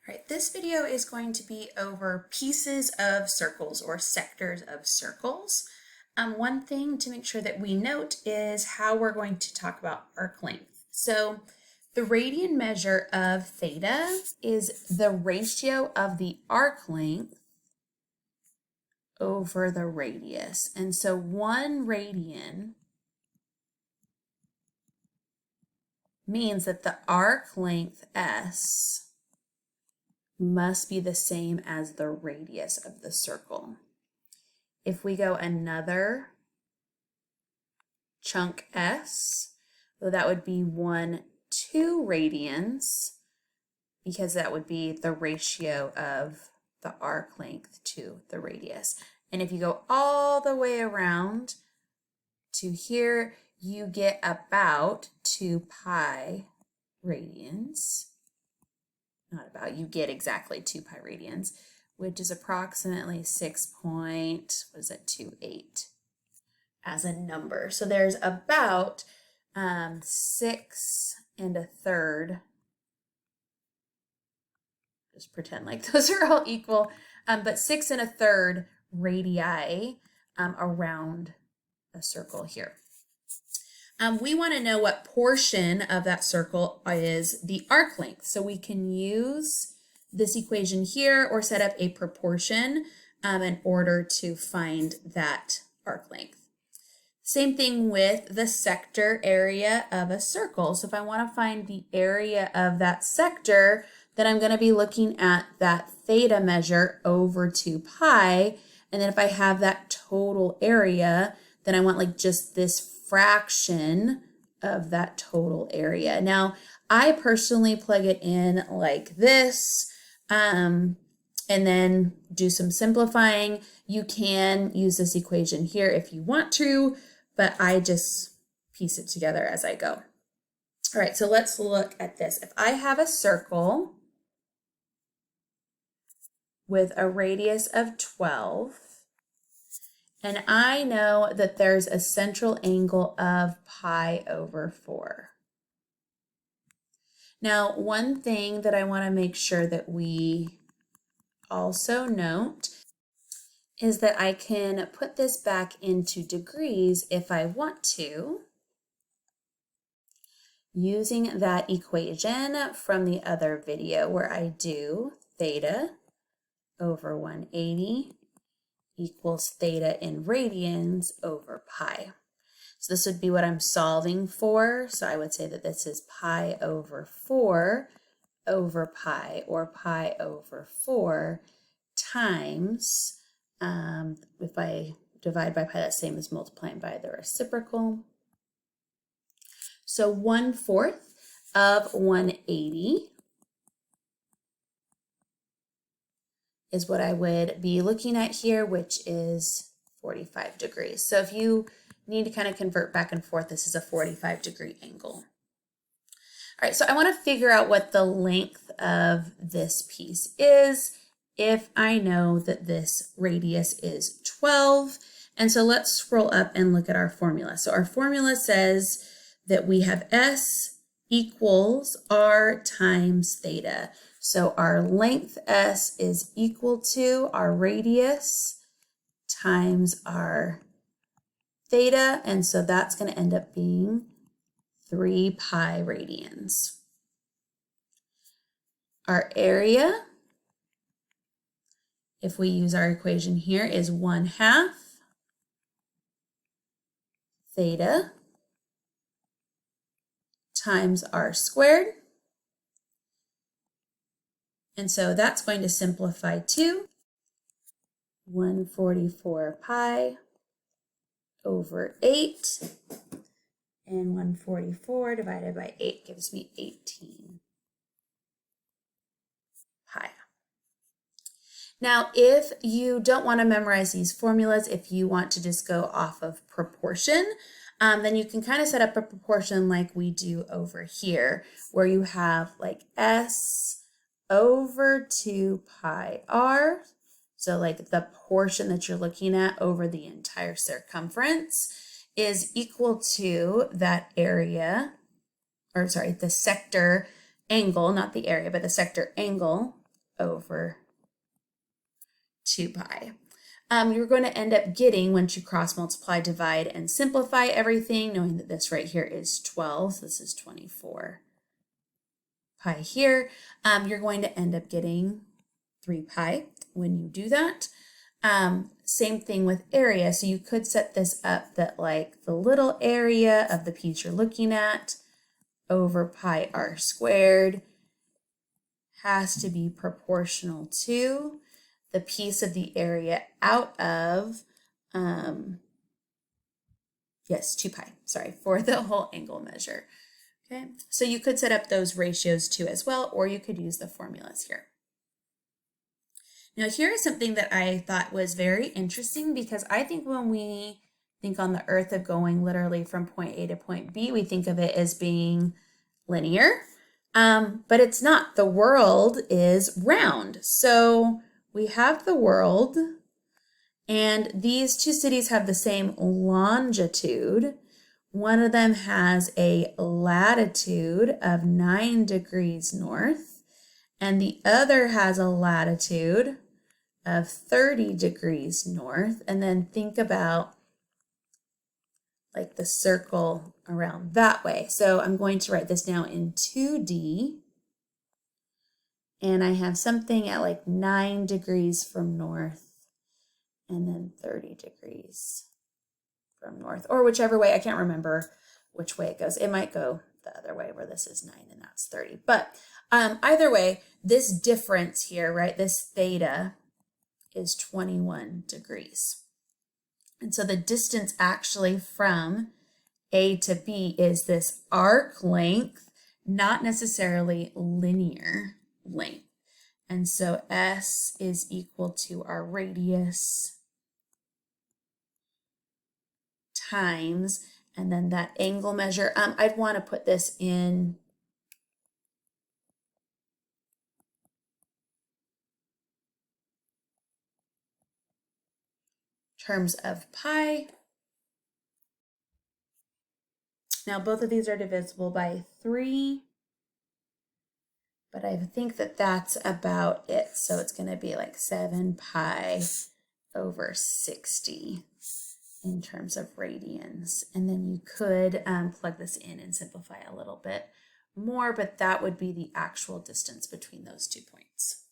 All right, this video is going to be over pieces of circles or sectors of circles. One thing to make sure that we note is how we're going to talk about arc length. So the radian measure of theta is the ratio of the arc length over the radius. And so 1 radian means that the arc length S must be the same as the radius of the circle. If we go another chunk S, so that would be 2 radians, because that would be the ratio of the arc length to the radius. And if you go all the way around to here, you get about 2 pi radians. Not about, you get exactly 2 pi radians, which is approximately 6.28 as a number. So there's about 6 1/3. Just pretend like those are all equal, but 6 1/3 radii around a circle here. We want to know what portion of that circle is the arc length. So we can use this equation here or set up a proportion in order to find that arc length. Same thing with the sector area of a circle. So if I want to find the area of that sector, then I'm going to be looking at that theta measure over 2 pi. And then if I have that total area, then I want like just this fraction of that total area. Now, I personally plug it in like this, and then do some simplifying. You can use this equation here if you want to, but I just piece it together as I go. All right, so let's look at this. If I have a circle with a radius of 12, and I know that there's a central angle of pi over 4. Now, one thing that I want to make sure that we also note is that I can put this back into degrees if I want to, using that equation from the other video where I do theta over 180 equals theta in radians over pi. So this would be what I'm solving for. So I would say that this is pi over 4 over pi, or pi over 4 times, if I divide by pi, that's the same as multiplying by the reciprocal. So 1/4 of 180 is what I would be looking at here, which is 45 degrees. So if you need to kind of convert back and forth, this is a 45-degree angle. All right, so I want to figure out what the length of this piece is if I know that this radius is 12. And so let's scroll up and look at our formula. So our formula says that we have S equals R times theta. So our length S is equal to our radius times our theta, and so that's going to end up being 3 pi radians. Our area, if we use our equation here, is 1/2 theta times r squared. And so that's going to simplify to 144 pi over 8. And 144 divided by 8 gives me 18 pi. Now, if you don't want to memorize these formulas, if you want to just go off of proportion, then you can kind of set up a proportion like we do over here, where you have like S over 2 pi r. So like the portion that you're looking at over the entire circumference is equal to that area, or sorry, the sector angle, not the area, but the sector angle over 2 pi. You're going to end up getting, once you cross multiply, divide, and simplify everything, knowing that this right here is 12, so this is 24 pi here, you're going to end up getting 3 pi when you do that. Same thing with area. So you could set this up that like the little area of the piece you're looking at over pi r squared has to be proportional to the piece of the area out of, 2 pi, sorry, for the whole angle measure. Okay, so you could set up those ratios too as well, or you could use the formulas here. Now here is something that I thought was very interesting, because I think when we think on the earth of going literally from point A to point B, we think of it as being linear, but it's not. The world is round. So we have the world, and these two cities have the same longitude. One of them has a latitude of 9 degrees north, and the other has a latitude of 30 degrees north. And then think about like the circle around that way. So I'm going to write this now in 2D, and I have something at like 9 degrees from north and then 30 degrees from north, or whichever way. I can't remember which way it goes. It might go the other way where this is 9 and that's 30. But either way, this difference here, right, this theta is 21 degrees. And so the distance actually from A to B is this arc length, not necessarily linear length. And so S is equal to our radius times, and then that angle measure. I'd want to put this in terms of pi. Now both of these are divisible by 3, but I think that that's about it. So it's going to be like 7 pi over 60 in terms of radians. And then you could plug this in and simplify a little bit more, but that would be the actual distance between those 2 points.